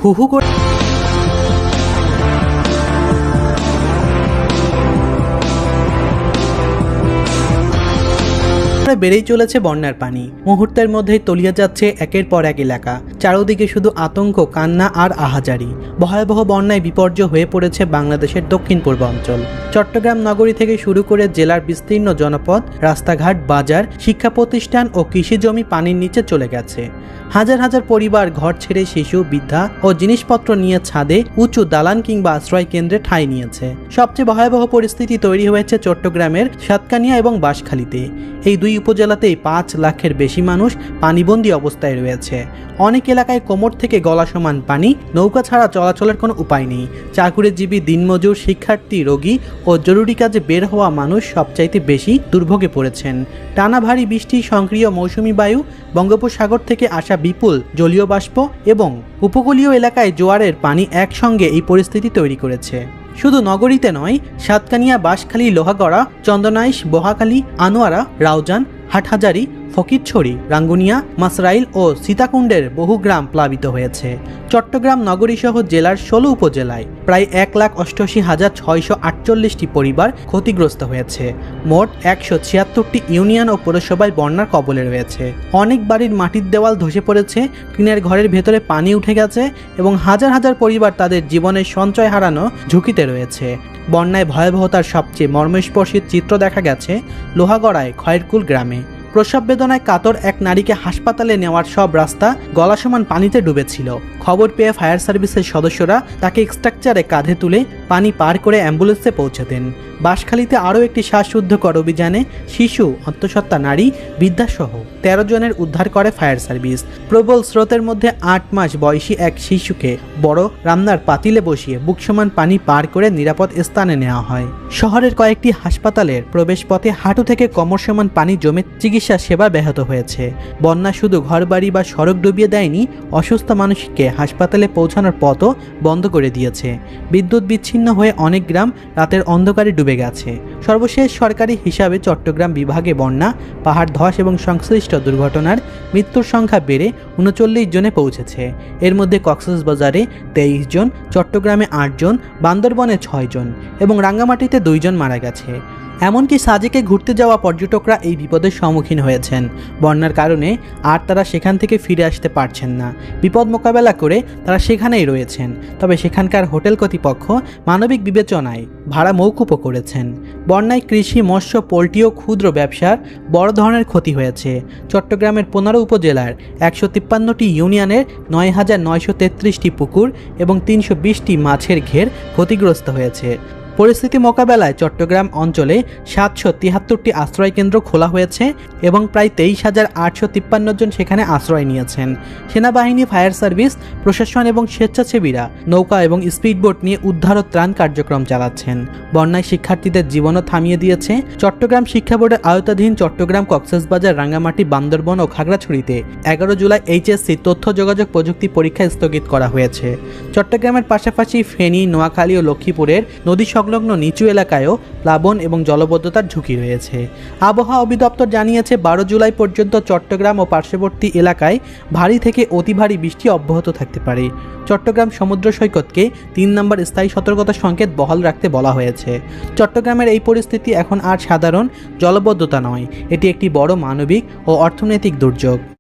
হু হু করে বেড়েই চলেছে বন্যার পানি। মুহূর্তের মধ্যেই তলিয়ে যাচ্ছে একের পর এক এলাকা। চারদিকে শুধু আতঙ্ক, কান্না আর আহাজারি। ভয়াবহ বন্যায় বিপর্যয় হয়ে পড়েছে বাংলাদেশের দক্ষিণ পূর্ব অঞ্চল। চট্টগ্রাম নগরী থেকে শুরু করে জেলার বিস্তীর্ণ জনপদ, রাস্তাঘাট, বাজার, শিক্ষা প্রতিষ্ঠান ও কৃষি জমি পানির নিচে চলে গেছে। হাজার হাজার পরিবার ঘর ছেড়ে শিশু, বৃদ্ধা ও জিনিসপত্র নিয়ে ছাদে, উঁচু দালান কিংবা আশ্রয় কেন্দ্রে ঠাঁই নিয়েছে। সবচেয়ে ভয়াবহ পরিস্থিতি তৈরি হয়েছে চট্টগ্রামের সাতকানিয়া এবং বাঁশখালীতে। এই দুই উপজেলাতেই 5 লাখের বেশি মানুষ পানিবন্দী অবস্থায় রয়েছে। অনেক এলাকায় কোমর থেকে গলা সমান পানি, নৌকা ছাড়া চলাচলের কোনো উপায় নেই। চাকুরিজীবী, দিনমজুর, শিক্ষার্থী, রোগী ও জরুরি কাজে বের হওয়া মানুষ সবচাইতে বেশি দুর্ভোগে পড়েছেন। টানা ভারী বৃষ্টি, সক্রিয় মৌসুমি বায়ু, বঙ্গোপসাগর থেকে আসা বিপুল জলীয় বাষ্প এবং উপকূলীয় এলাকায় জোয়ারের পানি একসঙ্গে এই পরিস্থিতি তৈরি করেছে। শুধু নগরীতে নয়, সাতকানিয়া, বাঁশখালী, লোহাগড়া, চন্দনাইশ, বোহাখালী, আনোয়ারা, রাউজান, হাটহাজারী, ফকিরছড়ি, রাঙ্গুনিয়া, মাসরাইল ও সীতাকুণ্ডের বহু গ্রাম প্লাবিত হয়েছে। চট্টগ্রাম নগরীসহ জেলার 16 উপজেলায় প্রায় 1,68,648টি পরিবার ক্ষতিগ্রস্ত হয়েছে। মোট 176টি ইউনিয়ন ও পৌরসভায় বন্যার কবলে রয়েছে। অনেক বাড়ির মাটির দেওয়াল ধসে পড়েছে, টিনের ঘরের ভেতরে পানি উঠে গেছে এবং হাজার হাজার পরিবার তাদের জীবনের সঞ্চয় হারানো ঝুঁকিতে রয়েছে। বন্যায় ভয়াবহতার সবচেয়ে মর্মস্পর্শী চিত্র দেখা গেছে লোহাগড়ায় খয়েরকুল গ্রামে। প্রসব বেদনায় কাতর এক নারীকে হাসপাতালে নেওয়ার সব রাস্তা গলা সমান পানিতে ডুবেছিল। খবর পেয়ে ফায়ার সার্ভিসের সদস্যরা তাকে স্ট্রাকচারে কাঁধে তুলে পানি পার করে অ্যাম্বুলেন্সে পৌঁছে দেন। বাঁশখালীতে আরও একটি শ্বাসরুদ্ধকর অভিযানে শিশু, অন্তঃসত্ত্বা নারী, বৃদ্ধাসহ 13 জনের উদ্ধার করে ফায়ার সার্ভিস। প্রবল স্রোতের মধ্যে 8 মাস বয়সী এক শিশুকে বড় রান্নার পাতিলে বসিয়ে বুক সমান পানি পার করে নিরাপদ স্থানে নেওয়া হয়। শহরের কয়েকটি হাসপাতালের প্রবেশপথে হাঁটু থেকে কোমর সমান পানি জমে চিকিৎসা সেবা ব্যাহত হয়েছে। বন্যা শুধু ঘরবাড়ি বা সড়ক ডুবিয়ে দেয়নি, অসুস্থ মানুষকে হাসপাতালে পৌঁছানোর পথও বন্ধ করে দিয়েছে। বিদ্যুৎ বিচ্ছিন্ন হয়ে অনেক গ্রাম রাতের অন্ধকারে ডুবে গেছে। সর্বশেষ সরকারি হিসাবে চট্টগ্রাম বিভাগে বন্যা, পাহাড় ধস এবং সংশ্লিষ্ট দুর্ঘটনার মৃত্যুর সংখ্যা বেড়ে 39 জনে পৌঁছেছে। এর মধ্যে কক্সবাজারে 23 জন, চট্টগ্রামে 8 জন, বান্দরবনে 6 জন এবং রাঙ্গামাটিতে 2 জন মারা গেছে। এমনকি সাজেকে ঘুরতে যাওয়া পর্যটকরা এই বিপদের সম্মুখীন হয়েছেন। বন্যার কারণে আর তারা সেখান থেকে ফিরে আসতে পারছেন না। বিপদ মোকাবেলা করে তারা সেখানেই রয়েছেন। তবে সেখানকার হোটেল কর্তৃপক্ষ মানবিক বিবেচনায় ভাড়া মওকুফও করেছেন। বন্যায় কৃষি, মৎস্য, পোল্ট্রি ও ক্ষুদ্র ব্যবসার বড় ধরনের ক্ষতি হয়েছে। চট্টগ্রামের 15 উপজেলার 153টি ইউনিয়নের 9,933টি পুকুর এবং 320টি মাছের ঘের ক্ষতিগ্রস্ত হয়েছে। পরিস্থিতি মোকাবেলায় চট্টগ্রাম অঞ্চলে 773টি আশ্রয়কেন্দ্র খোলা হয়েছে এবং প্রায় 23,853 জন সেখানে আশ্রয় নিয়েছেন। সেনাবাহিনী, ফায়ার সার্ভিস, প্রশাসন এবং স্বেচ্ছাসেবীরা নৌকা এবং স্পিডবোট নিয়ে উদ্ধার ও ত্রাণ কার্যক্রম চালাচ্ছেন। বন্যায় শিক্ষার্থীদের জীবনও থামিয়ে দিয়েছে। চট্টগ্রাম শিক্ষা বোর্ডের আওতাধীন চট্টগ্রাম, কক্সবাজার, রাঙ্গামাটি, বান্দরবন ও খাগড়াছড়িতে 11 জুলাই এইচএসসি তথ্য যোগাযোগ প্রযুক্তি পরীক্ষা স্থগিত করা হয়েছে। চট্টগ্রামের পাশাপাশি ফেনী, নোয়াখালী ও লক্ষ্মীপুরের নদী সংলগ্ন নিচু এলাকায়ও প্লাবন এবং জলবদ্ধতার ঝুঁকি রয়েছে। আবহাওয়া অধিদপ্তর জানিয়েছে 12 জুলাই পর্যন্ত চট্টগ্রাম ও পার্শ্ববর্তী এলাকায় ভারী থেকে অতি ভারী বৃষ্টি অব্যাহত থাকতে পারে। চট্টগ্রাম সমুদ্র সৈকতকে 3 নম্বর স্থায়ী সতর্কতা সংকেত বহাল রাখতে বলা হয়েছে। চট্টগ্রামের এই পরিস্থিতি এখন আর সাধারণ জলবদ্ধতা নয়, এটি একটি বড় মানবিক ও অর্থনৈতিক দুর্যোগ।